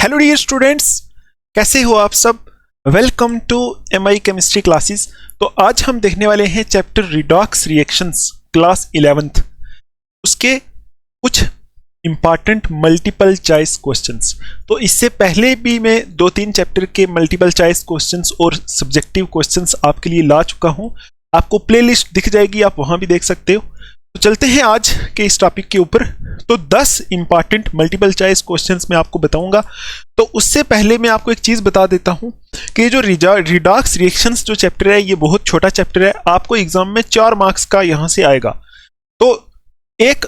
Hello dear students, कैसे हो आप सब। Welcome to MI chemistry classes. तो आज हम देखने वाले हैं chapter redox reactions class 11th, उसके कुछ इंपॉर्टेंट मल्टीपल चॉइस क्वेश्चंस। तो इससे पहले भी मैं 2-3 चैप्टर के मल्टीपल चॉइस क्वेश्चंस और सब्जेक्टिव क्वेश्चंस आपके लिए ला चुका हूं। आपको प्लेलिस्ट दिख जाएगी, आप वहां भी देख सकते हो। तो चलते हैं आज के इस टॉपिक के ऊपर। तो 10 इंपॉर्टेंट मल्टीपल चॉइस क्वेश्चंस मैं आपको बताऊंगा। तो उससे पहले मैं आपको एक चीज बता देता हूं कि जो रिडॉक्स रिएक्शंस जो चैप्टर है, ये बहुत छोटा चैप्टर है। आपको एग्जाम में 4 मार्क्स का यहां से आएगा। तो एक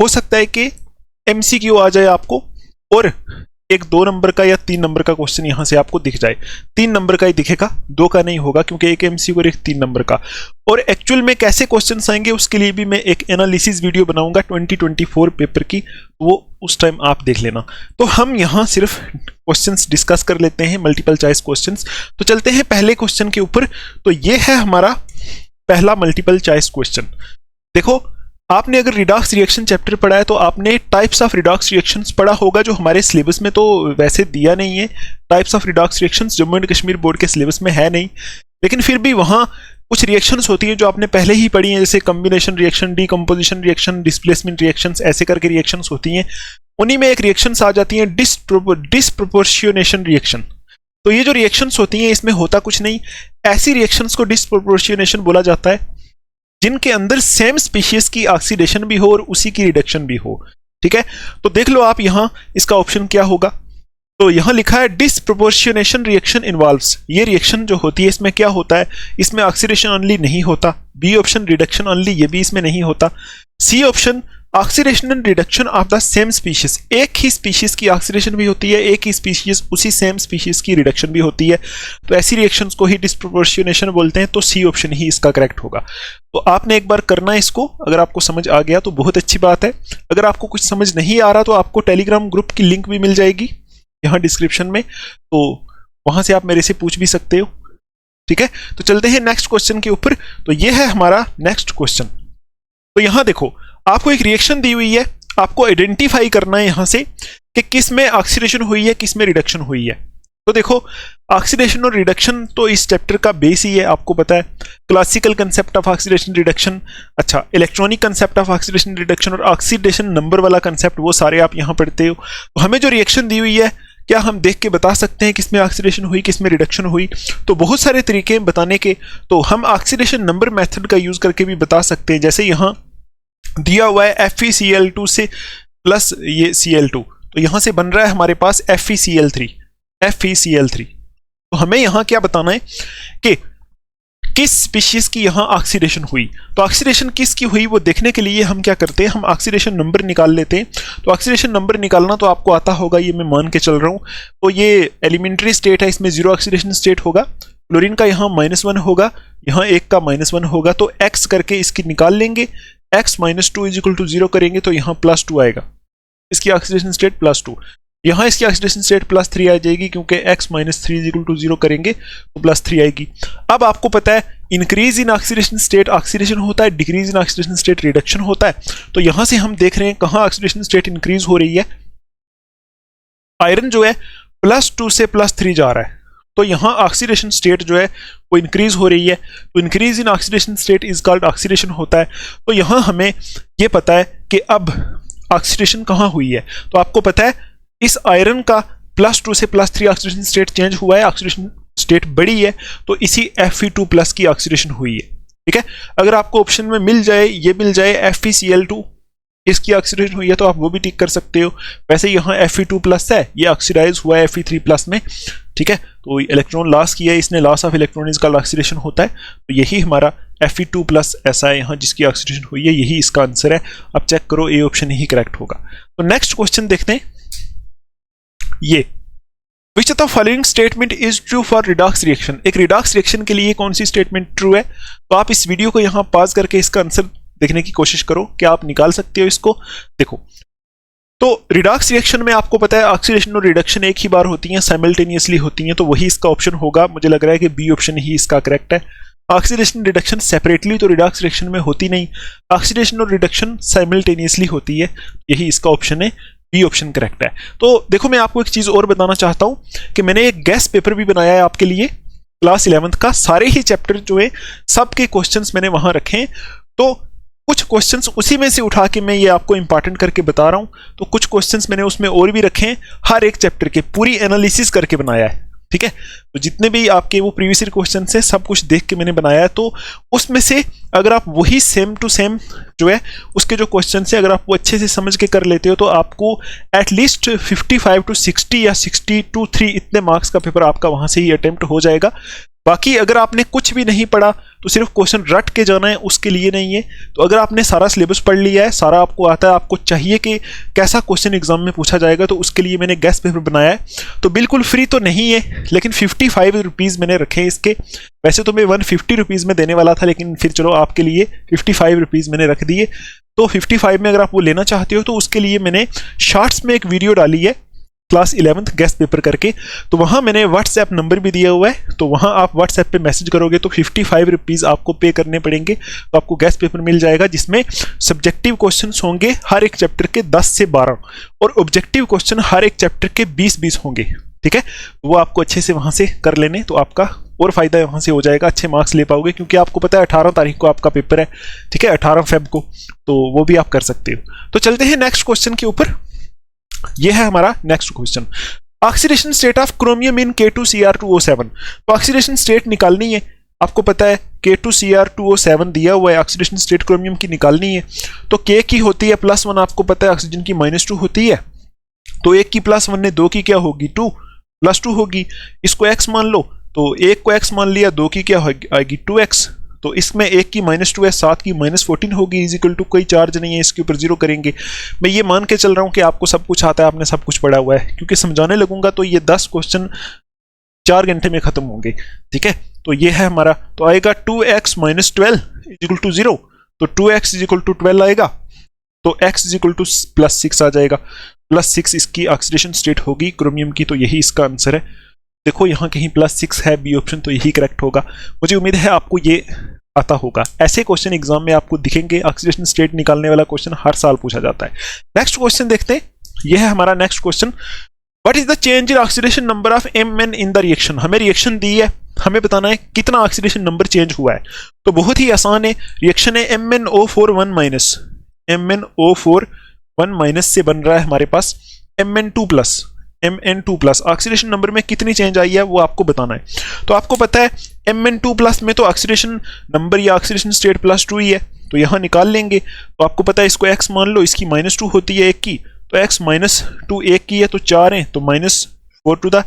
हो सकता है कि MCQ आ जाए आपको, और एक 2 नंबर का या 3 नंबर का क्वेश्चन यहां से आपको दिख जाए। 3 नंबर का ही दिखेगा, 2 का नहीं होगा, क्योंकि एक MCQ और एक 3 नंबर का। और एक्चुअल में कैसे क्वेश्चंस आएंगे उसके लिए भी मैं एक एनालिसिस वीडियो बनाऊंगा 2024 पेपर की, वो उस टाइम आप देख लेना। तो हम यहां सिर्फ क्वेश्चंस डिस्कस कर लेते हैं, मल्टीपल चॉइस क्वेश्चंस। तो चलते हैं पहले क्वेश्चन के ऊपर। तो ये है हमारा पहला मल्टीपल चॉइस क्वेश्चन। देखो, आपने अगर रिडॉक्स रिएक्शन चैप्टर पढ़ा है तो आपने टाइप्स ऑफ रिडॉक्स रिएक्शंस पढ़ा होगा, जो हमारे सिलेबस में तो वैसे दिया नहीं है। Types of redox reactions Jammu and Kashmir board के सिलेबस में है नहीं, लेकिन फिर भी वहाँ कुछ रिएक्शंस होती हैं जो आपने पहले ही पढ़ी हैं, जैसे combination reaction, decomposition reaction, displacement reactions, ऐसे करके रिएक्शंस होती हैं। उन्हीं में एक रिएक्शंस आ जाती हैं डिस्प्रोपोर्शियोनेशन रिएक्शन। तो ये जो रिएक्शंस होती हैं इसमें होता कुछ नहीं, ऐसी रिएक्शंस को डिस्प्रोपोर्शियोनेशन बोला जाता है जिनके अंदर सेम स्पीशीज की ऑक्सीडेशन भी हो और उसी की रिडक्शन भी हो। ठीक है, तो देख लो आप यहां इसका ऑप्शन क्या होगा। तो यहां लिखा है डिस्प्रोपोर्शियोनेशन रिएक्शन इन्वॉल्व्स। ये रिएक्शन जो होती है इसमें क्या होता है, इसमें ऑक्सीडेशन ओनली नहीं होता। बी ऑप्शन रिडक्शन ओनली, ये भी इसमें नहीं होता। C option oxidation and reduction of the same species, एक ही स्पीशीज की ऑक्सीडेशन भी होती है, एक ही स्पीशीज उसी सेम स्पीशीज की रिडक्शन भी होती है। तो ऐसी रिएक्शंस को ही डिस्प्रोपोर्शियोनेशन बोलते हैं। तो सी ऑप्शन ही इसका करेक्ट होगा। तो आपने एक बार करना है इसको, अगर आपको समझ आ गया तो बहुत अच्छी बात है। अगर आपको कुछ समझ नहीं आ रहा तो आपको टेलीग्राम ग्रुप की लिंक भी मिल जाएगी यहाँ डिस्क्रिप्शन में, तो वहां से आप मेरे से पूछ भी सकते हो। ठीक है, तो चलते हैं नेक्स्ट क्वेश्चन के ऊपर। तो ये है हमारा नेक्स्ट क्वेश्चन। तो यहां देखो, आपको एक रिएक्शन दी हुई है, आपको आइडेंटिफाई करना है यहां से कि किस में ऑक्सीडेशन हुई है, किस में रिडक्शन हुई है। तो देखो, ऑक्सीडेशन और रिडक्शन तो इस चैप्टर का बेस ही है, आपको पता है। Classical concept of oxidation reduction, अच्छा electronic concept of oxidation reduction और ऑक्सीडेशन नंबर वाला कंसेप्ट, वो सारे आप यहां पढ़ते हो। तो हमें जो रिएक्शन दी हुई है, क्या हम देख के बता सकते हैं किसमें ऑक्सीडेशन हुई, किसमें रिडक्शन हुई। तो बहुत सारे तरीके हैं बताने के। तो हम ऑक्सीडेशन नंबर मेथड का यूज करके भी बता सकते हैं। जैसे यहां दिया हुआ है FeCl2 से प्लस ये Cl2, तो यहां से बन रहा है हमारे पास FeCl3। तो हमें यहां क्या बताना है कि किस स्पीशीज की यहां ऑक्सीडेशन हुई। तो ऑक्सीडेशन किसकी हुई वो देखने के लिए हम क्या करते हैं, हम ऑक्सीडेशन नंबर निकाल लेते हैं। तो ऑक्सीडेशन नंबर निकालना तो आपको आता होगा, ये मैं मान के चल रहा हूं। तो ये एलिमेंट्री स्टेट है, इसमें 0 ऑक्सीडेशन स्टेट होगा। क्लोरीन का यहाँ -1 होगा, यहाँ 1 का -1 होगा। तो x करके इसकी निकाल लेंगे, x - 2 = 0 करेंगे तो यहाँ +2 आएगा, इसकी ऑक्सीडेशन स्टेट +2। यहाँ इसकी ऑक्सीडेशन स्टेट +3 आ जाएगी, क्योंकि x - 3 = 0 करेंगे तो +3 आएगी। अब आपको पता है increase in oxidation state oxidation होता है, decrease in oxidation state reduction होता है। तो यहां से हम देख रहे हैं कहाँ ऑक्सीडेशन स्टेट इंक्रीज हो रही है। आयरन जो है +2 से +3 जा रहा है, तो यहां ऑक्सीडेशन स्टेट जो है वो इंक्रीज हो रही है। तो increase in oxidation state is called oxidation होता है। तो यहां हमें ये पता है कि अब ऑक्सीडेशन कहां हुई है। तो आपको पता है इस आयरन का +2 से +3 ऑक्सीडेशन स्टेट चेंज हुआ है, ऑक्सीडेशन स्टेट बड़ी है, तो इसी Fe2+ की ऑक्सीडेशन हुई है। ठीक है, अगर आपको ऑप्शन में मिल जाए, ये मिल जाए FeCl2 इसकी ऑक्सीडेशन हुई है, तो आप वो भी टिक कर सकते हो। वैसे यहाँ Fe2+ है, ये ऑक्सीडाइज हुआ है Fe3+ में। ठीक है, तो इलेक्ट्रॉन लॉस किया है इसने, लॉस ऑफ इलेक्ट्रॉन इसका ऑक्सीडेशन होता है। तो यही हमारा Fe2+ ऐसा है यहाँ जिसकी ऑक्सीडेशन हुई है, यही इसका आंसर है। अब चेक करो, ए ऑप्शन ही करेक्ट होगा। तो नेक्स्ट क्वेश्चन देखते हैं, ये which of the following statement is true for redox reaction. एक रिडॉक्स रिएक्शन के लिए कौन सी स्टेटमेंट ट्रू है। तो आप इस वीडियो को यहाँ पॉज करके इसका आंसर देखने की कोशिश करो, क्या आप निकाल सकते हो इसको। देखो, तो रिडॉक्स रिएक्शन में आपको पता है ऑक्सीडेशन और रिडक्शन एक ही बार होती हैं, साइमल्टेनियसली होती हैं, तो वही इसका ऑप्शन होगा। मुझे लग रहा है कि बी ऑप्शन ही इसका करेक्ट है। ऑक्सीडेशन रिडक्शन सेपरेटली तो रिडॉक्स रिएक्शन में होती नहीं, ऑक्सीडेशन और रिडक्शन साइमल्टेनियसली होती है, यही इसका ऑप्शन है बी ऑप्शन करेक्ट है। तो देखो मैं आपको एक चीज और बताना चाहता हूं कि मैंने एक गेस्ट पेपर भी बनाया है आपके लिए क्लास 11th का। सारे ही चैप्टर जो है सबके क्वेश्चंस मैंने वहां रखे हैं। तो कुछ क्वेश्चंस उसी में से उठा के मैं ये आपको इंपॉर्टेंट करके बता रहा हूं। तो कुछ क्वेश्चंस मैंने उसमें और भी रखे हैं, हर एक चैप्टर के पूरी एनालिसिस करके बनाया है। ठीक है, तो जितने भी आपके वो प्रीवियस ईयर क्वेश्चन है सब कुछ देख के मैंने बनाया है। तो उसमें से अगर आप वही सेम टू सेम जो है उसके जो क्वेश्चन है अगर आप वो अच्छे से समझ के कर लेते हो तो आपको एटलीस्ट 55 to 60 या 60 to 3 इतने मार्क्स का पेपर आपका वहां से ही अटेम्प्ट हो जाएगा। बाकी अगर आपने कुछ भी नहीं पढ़ा तो सिर्फ क्वेश्चन रट के जाना है, उसके लिए नहीं है। तो अगर आपने सारा सिलेबस पढ़ लिया है, सारा आपको आता है, आपको चाहिए कि कैसा क्वेश्चन एग्जाम में पूछा जाएगा, तो उसके लिए मैंने गेस्ट पेपर बनाया है। तो बिल्कुल फ्री तो नहीं है, लेकिन 55 रुपीज़ मैंने रखे हैं इसके। वैसे तो मैं 150 रुपीज़ में देने वाला था, लेकिन फिर चलो आपके लिए 55 रुपीज़ मैंने रख दिए। तो 55 में अगर आप वो लेना चाहते हो तो उसके लिए मैंने शॉर्ट्स में एक वीडियो डाली है क्लास 11th गेस्ट पेपर करके। तो वहां मैंने व्हाट्सएप नंबर भी दिया हुआ है, तो वहां आप व्हाट्सएप पे मैसेज करोगे तो 55 रुपीज़ आपको पे करने पड़ेंगे, तो आपको गेस्ट पेपर मिल जाएगा जिसमें सब्जेक्टिव क्वेश्चंस होंगे हर एक चैप्टर के 10 से 12 और ऑब्जेक्टिव क्वेश्चन हर एक चैप्टर के 20-20 होंगे। ठीक है, वो आपको अच्छे से वहां से कर लेने, तो आपका और फायदा वहां से हो जाएगा, अच्छे मार्क्स ले पाओगे। क्योंकि आपको पता है 18 तारीख को आपका पेपर है, ठीक है, 18 फेब को, तो वो भी आप कर सकते हो। तो चलते हैं नेक्स्ट क्वेश्चन के ऊपर। यह है हमारा next question, oxidation state of chromium in K2Cr2O7। तो ऑक्सीडेशन स्टेट निकालनी है, आपको पता है K2Cr2O7 दिया हुआ है, ऑक्सीडेशन स्टेट क्रोमियम की निकालनी है। तो K की होती है +1, आपको पता है ऑक्सीजन की -2 होती है। तो एक की +1 ने 2 की क्या होगी 2 +2 होगी। इसको x मान लो, तो एक को x मान लिया, 2 की क्या आएगी 2x। तो इसमें एक की -2 है, 7 की -14 होगी, इज इक्वल टू कोई चार्ज नहीं है, इसके ऊपर 0 करेंगे। मैं ये मान के चल रहा हूँ कि आपको सब कुछ आता है, आपने सब कुछ पढ़ा हुआ है, क्योंकि समझाने लगूंगा तो ये 10 क्वेश्चन 4 घंटे में खत्म होंगे। ठीक है, तो ये है हमारा, तो आएगा 2x - 12 इज इक्वल टू 0। तो 2x इज इक्वल टू 12 आएगा, तो x इज इक्वल टू +6 आ जाएगा। +6 इसकी ऑक्सीडेशन स्टेट होगी क्रोमियम की, तो यही इसका आंसर है। देखो यहाँ कहीं +6 है बी ऑप्शन, तो यही करेक्ट होगा। मुझे उम्मीद है आपको ये आता होगा। ऐसे क्वेश्चन एग्जाम में आपको दिखेंगे, ऑक्सीडेशन स्टेट निकालने वाला क्वेश्चन हर साल पूछा जाता है। नेक्स्ट क्वेश्चन देखते हैं, यह है हमारा next question, what is the change in oxidation number of Mn in the reaction. हमें रिएक्शन दी है, हमें बताना है कितना ऑक्सीडेशन नंबर चेंज हुआ है। तो बहुत ही आसान है, रिएक्शन है MnO4 - MnO4 से बन रहा है हमारे पास Mn2+। ऑक्सीडेशन नंबर में कितनी चेंज आई है वो आपको बताना है। तो आपको पता है Mn2+ में तो ऑक्सीडेशन नंबर या ऑक्सीडेशन स्टेट +2 ही है, तो यहाँ निकाल लेंगे। तो आपको पता है इसको x मान लो, इसकी -2 होती है एक की, तो x -2 एक की है, तो 4 है, तो -4 to the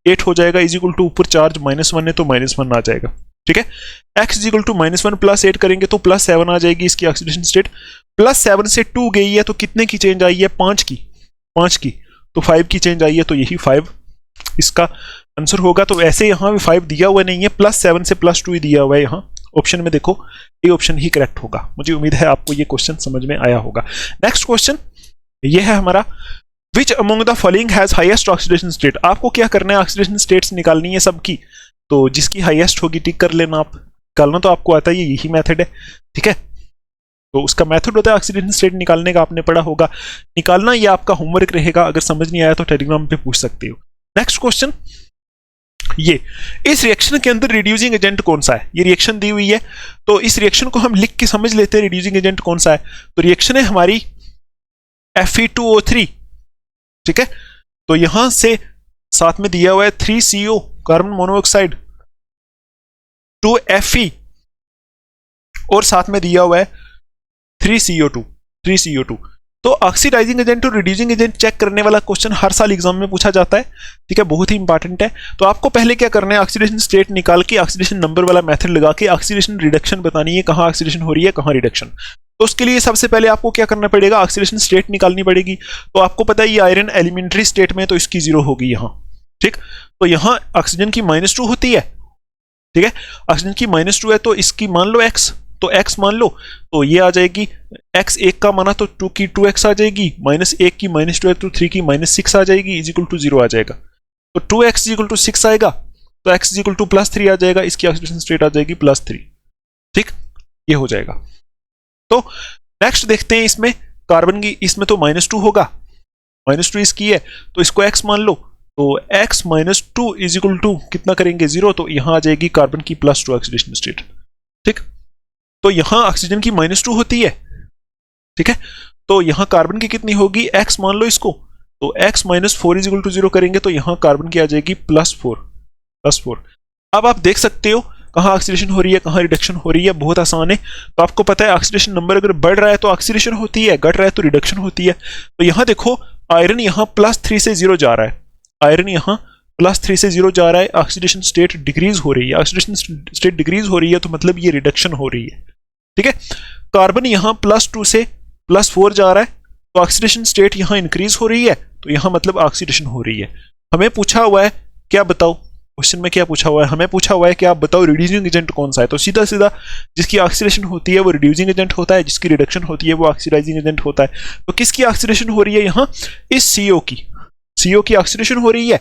8 हो जाएगा, इज इक्वल टू ऊपर चार्ज -1 है तो -1 आ जाएगा। ठीक है, x इज इक्वल टू -1 + 8 करेंगे तो +7 आ जाएगी इसकी ऑक्सीडेशन स्टेट। +7 से 2 गई है, तो कितने की चेंज आई है 5 की, तो 5 की चेंज आई है, तो यही 5 इसका आंसर होगा। तो ऐसे यहाँ भी 5 दिया हुआ नहीं है, +7 से +2 ही दिया हुआ है यहाँ ऑप्शन में, देखो ये ऑप्शन ही करेक्ट होगा। मुझे उम्मीद है आपको ये क्वेश्चन समझ में आया होगा। नेक्स्ट क्वेश्चन ये है हमारा, which among the following has highest oxidation state. आपको क्या करना है, ऑक्सीडेशन स्टेट्स निकालनी है सबकी, तो जिसकी हाईएस्ट होगी टिक कर लेना। आप निकालना तो आपको आता है, यही मेथड है। ठीक है, तो उसका मेथड होता है ऑक्सीडेशन स्टेट निकालने का, आपने पढ़ा होगा। निकालना ये आपका होमवर्क रहेगा, अगर समझ नहीं आया तो टेलीग्राम पे पूछ सकते हो। नेक्स्ट क्वेश्चन, ये इस रिएक्शन के अंदर रिड्यूसिंग एजेंट कौन सा है। ये रिएक्शन दी हुई है, तो इस रिएक्शन को हम लिख के समझ लेते हैं रिड्यूसिंग एजेंट कौन सा है। तो रिएक्शन है हमारी Fe2O3। ठीक है, तो यहां से साथ में दिया हुआ है 3CO कार्बन मोनोऑक्साइड 2Fe और साथ में दिया हुआ है 3CO2। तो ऑक्सीडाइजिंग एजेंट और रिड्यूसिंग एजेंट चेक करने वाला क्वेश्चन हर साल एग्जाम में पूछा जाता है। ठीक है, बहुत ही इंपॉर्टेंट है। तो आपको पहले क्या करना है, ऑक्सीडेशन स्टेट निकाल के ऑक्सीडेशन नंबर वाला मेथड लगा के ऑक्सीडेशन रिडक्शन बतानी है, कहाँ ऑक्सीडेशन हो रही है कहाँ रिडक्शन। तो उसके लिए सबसे पहले आपको क्या करना पड़ेगा, ऑक्सीडेशन स्टेट निकालनी पड़ेगी। तो आपको पता है ये आयरन एलिमेंट्री स्टेट में, तो इसकी 0 होगी यहाँ। ठीक, तो यहाँ ऑक्सीजन की -2 होती है। ठीक है, ऑक्सीजन की -2 है, तो इसकी मान लो x, तो x मान लो, तो ये आ जाएगी x 1 का माना तो 2 की 2x आ जाएगी, -1 की -2 है तो 3 की -6 आ जाएगी, इज इक्वल टू 0 आ जाएगा। तो 2x इज इक्वल टू 6 आएगा, तो x इज इक्वल टू +3 आ जाएगा, इसकी ऑक्सीडेशन स्टेट आ जाएगी +3। ठीक, ये हो जाएगा। तो नेक्स्ट देखते हैं, इसमें कार्बन की, इसमें तो -2 होगा, -2 इसकी है, तो इसको x मान लो, तो x -2 इज इक्वल टू कितना करेंगे 0, तो यहां आ जाएगी कार्बन की +2 ऑक्सीडेशन स्टेट। ठीक, तो यहां ऑक्सीजन की -2 होती है, ठीक है, तो यहां कार्बन की कितनी होगी, x मान लो इसको, तो x -4 इज इक्वल टू 0 करेंगे तो यहां कार्बन की आ जाएगी +4। अब आप देख सकते हो कहाँ ऑक्सीडेशन हो रही है, कहाँ रिडक्शन हो रही है, बहुत आसान है। तो आपको पता है ऑक्सीडेशन नंबर अगर बढ़ रहा है तो ऑक्सीडेशन होती है, घट रहा है तो रिडक्शन होती है। तो यहाँ देखो आयरन यहाँ +3 से 0 जा रहा है, आयरन यहाँ +3 से 0 जा रहा है, ऑक्सीडेशन स्टेट डिक्रीज हो रही है, ऑक्सीडेशन स्टेट डिक्रीज हो रही है तो मतलब ये रिडक्शन हो रही है। ठीक है, कार्बन यहाँ +2 से +4 जा रहा है तो ऑक्सीडेशन स्टेट यहाँ इंक्रीज हो रही है, तो यहाँ मतलब ऑक्सीडेशन हो रही है। हमें पूछा हुआ है क्या बताओ, क्वेश्चन में क्या पूछा हुआ है, हमें पूछा हुआ है कि आप बताओ रिड्यूसिंग एजेंट कौन सा है। तो सीधा सीधा जिसकी ऑक्सीडेशन होती है वो रिड्यूसिंग एजेंट होता है, जिसकी रिडक्शन होती है वो ऑक्सीडाइजिंग एजेंट होता है। तो किसकी ऑक्सीडेशन हो रही है यहाँ, इस CO की ऑक्सीडेशन हो रही है,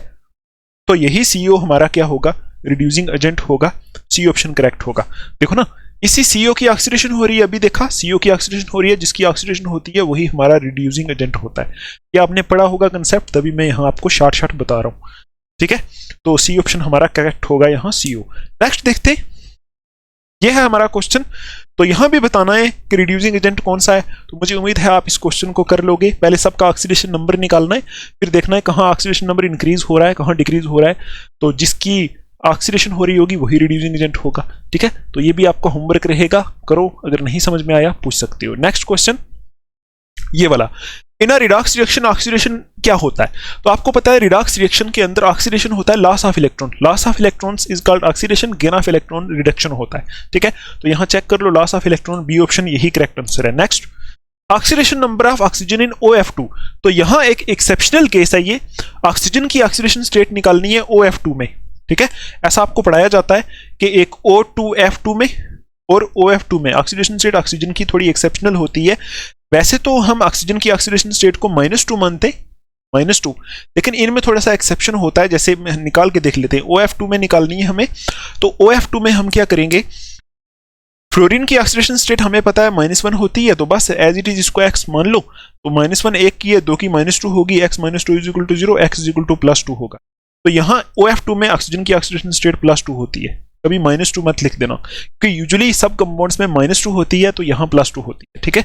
तो यही CO हमारा क्या होगा, रिड्यूसिंग एजेंट होगा। सी ऑप्शन करेक्ट होगा। देखो ना, इसी CO की ऑक्सीडेशन हो रही है, अभी देखा CO की ऑक्सीडेशन हो रही है, जिसकी ऑक्सीडेशन होती है वही हमारा रिड्यूसिंग एजेंट होता है। ये आपने पढ़ा होगा कंसेप्ट, तभी मैं यहाँ आपको शॉर्ट बता रहा हूँ। ठीक है, तो सी ऑप्शन हमारा करेक्ट होगा यहाँ CO। नेक्स्ट देखते हैं, ये है हमारा क्वेश्चन। तो यहां भी बताना है कि रिड्यूसिंग एजेंट कौन सा है, तो मुझे उम्मीद है आप इस क्वेश्चन को कर लोगे। पहले सबका ऑक्सीडेशन नंबर निकालना है, फिर देखना है कहाँ ऑक्सीडेशन नंबर इंक्रीज हो रहा है, कहाँ डिक्रीज हो रहा है, तो जिसकी ऑक्सीडेशन हो रही होगी वही रिड्यूसिंग एजेंट होगा। ठीक है, तो ये भी आपका होमवर्क रहेगा, करो, अगर नहीं समझ में आया पूछ सकते हो। नेक्स्ट क्वेश्चन ये वाला, इन अ रिडॉक्स रिएक्शन ऑक्सीडेशन क्या होता है। तो आपको पता है रिडॉक्स रिएक्शन के अंदर ऑक्सीडेशन होता है loss of electron, loss of electrons is called oxidation, gain of electron reduction होता है। ठीक है, तो यहां चेक कर लो loss of electron, B option यही करेक्ट आंसर है। Next, oxidation number of oxygen in OF2। तो यहां एक एक्सेप्शनल केस है, ये ऑक्सीजन की ऑक्सीडेशन स्टेट निकालनी है OF2 में। ठीक है, ऐसा आपको पढ़ाया जाता है कि एक O2F2 में और OF2 में ऑक्सीडेशन स्टेट ऑक्सीजन की थोड़ी एक्सेप्शनल होती है। वैसे तो हम ऑक्सीजन की ऑक्सीडेशन स्टेट को -2 मानते, -2, लेकिन इनमें थोड़ा सा एक्सेप्शन होता है। जैसे निकाल के देख लेते हैं, OF2 में निकालनी है हमें, तो OF2 में हम क्या करेंगे, फ्लोरीन की ऑक्सीडेशन स्टेट हमें पता है -1 होती है, तो बस एज इट इज इसको x मान लो। तो -1 एक की है, 2 की -2 होगी, x -2 is equal to 0, x is equal to +2 होगा। तो यहाँ OF2 में ऑक्सीजन की ऑक्सीडेशन स्टेट +2 होती है, कभी -2 मत लिख देना, क्योंकि यूजुअली सब कंपाउंड्स में -2 होती है, तो यहाँ +2 होती है। ठीक है,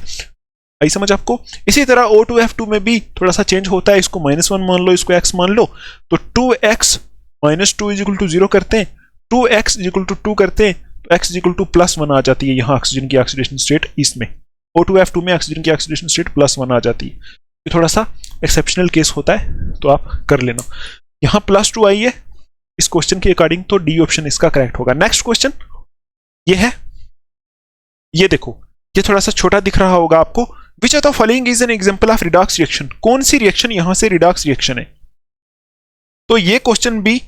आई समझ आपको। इसी तरह O2F2 में भी थोड़ा सा चेंज होता है, इसको -1 मान लो, इसको x मान लो, तो 2x -2 इज इक्वल टू 0 करते हैं, 2x इज इक्वल टू 2 करते हैं, तो x इज इक्वल टू +1 आ जाती है यहाँ ऑक्सीजन की ऑक्सीडेशन स्टेट। इसमें O2F2 में ऑक्सीजन की ऑक्सीडेशन स्टेट +1 आ जाती है। ये थोड़ा सा एक्सेप्शनल केस होता है, तो आप कर लेना। यहाँ +2 आई है इस क्वेश्चन के अकॉर्डिंग, तो डी ऑप्शन इसका करेक्ट होगा। नेक्स्ट क्वेश्चन ये है, ये देखो, ये थोड़ा सा छोटा दिख रहा होगा आपको। Which of the following is an example of redox reaction, कौन सी रिएक्शन यहां से रिडॉक्स रिएक्शन है। तो ये क्वेश्चन भी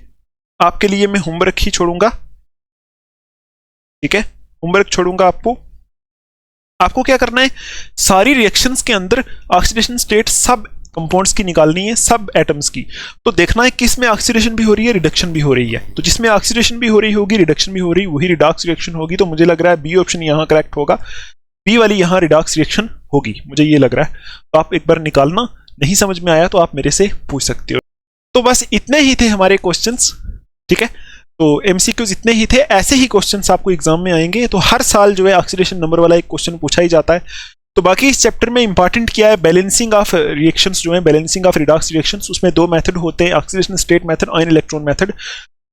आपके लिए मैं होमवर्क ही छोड़ूंगा। ठीक है, होमवर्क छोड़ूंगा आपको। आपको क्या करना है, सारी रिएक्शंस के अंदर ऑक्सीडेशन स्टेट सब कंपाउंड्स की निकालनी है, सब एटम्स की। तो देखना है किस में ऑक्सीडेशन भी हो रही है, रिडक्शन भी हो रही है। तो जिसमें ऑक्सीडेशन भी हो रही होगी, रिडक्शन भी हो रही, वही रिडॉक्स रिएक्शन होगी। तो मुझे लग रहा है बी ऑप्शन यहां करेक्ट होगा, बी वाली यहां रिडॉक्स रिएक्शन होगी, मुझे ये लग रहा है। तो आप एक बार निकालना, नहीं समझ में आया तो आप मेरे से पूछ सकते हो। तो बस इतने ही थे हमारे क्वेश्चंस। ठीक है, तो एमसीक्यूज इतने ही थे। ऐसे ही क्वेश्चंस आपको एग्जाम में आएंगे, तो हर साल जो है ऑक्सीडेशन नंबर वाला एक क्वेश्चन पूछा ही जाता है। तो बाकी इस चैप्टर में इंपॉर्टेंट क्या है, बैलेंसिंग ऑफ रिएक्शंस जो है, बैलेंसिंग ऑफ रिडॉक्स रिएक्शंस, उसमें 2 मेथड होते हैं, oxidation state method, ion electron method.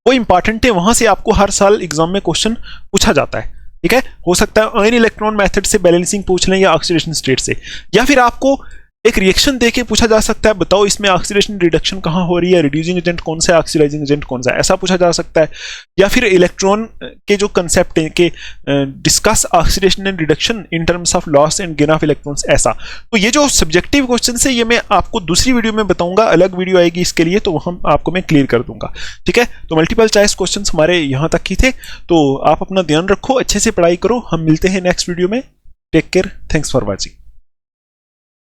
वो इंपॉर्टेंट है, वहां से आपको हर साल एग्जाम में क्वेश्चन पूछा जाता है। ठीक है, हो सकता है आयन इलेक्ट्रॉन मेथड से बैलेंसिंग पूछ लें, या ऑक्सीडेशन स्टेट से, या फिर आपको एक रिएक्शन देके पूछा जा सकता है, बताओ इसमें ऑक्सीडेशन रिडक्शन कहाँ हो रही है, रिड्यूसिंग एजेंट कौन सा है, ऑक्सीडाइजिंग एजेंट कौन सा है, ऐसा पूछा जा सकता है। या फिर इलेक्ट्रॉन के जो कंसेप्ट है कि discuss oxidation and reduction in terms of loss and gain of electrons, ऐसा। तो ये जो सब्जेक्टिव क्वेश्चन है, ये मैं आपको दूसरी वीडियो में बताऊंगा, अलग वीडियो आएगी इसके लिए, तो वहाँ आपको मैं क्लियर कर दूंगा। ठीक है, तो मल्टीपल चॉइस क्वेश्चन हमारे यहाँ तक ही थे। तो आप अपना ध्यान रखो, अच्छे से पढ़ाई करो, हम मिलते हैं नेक्स्ट वीडियो में। Take care, thanks for watching.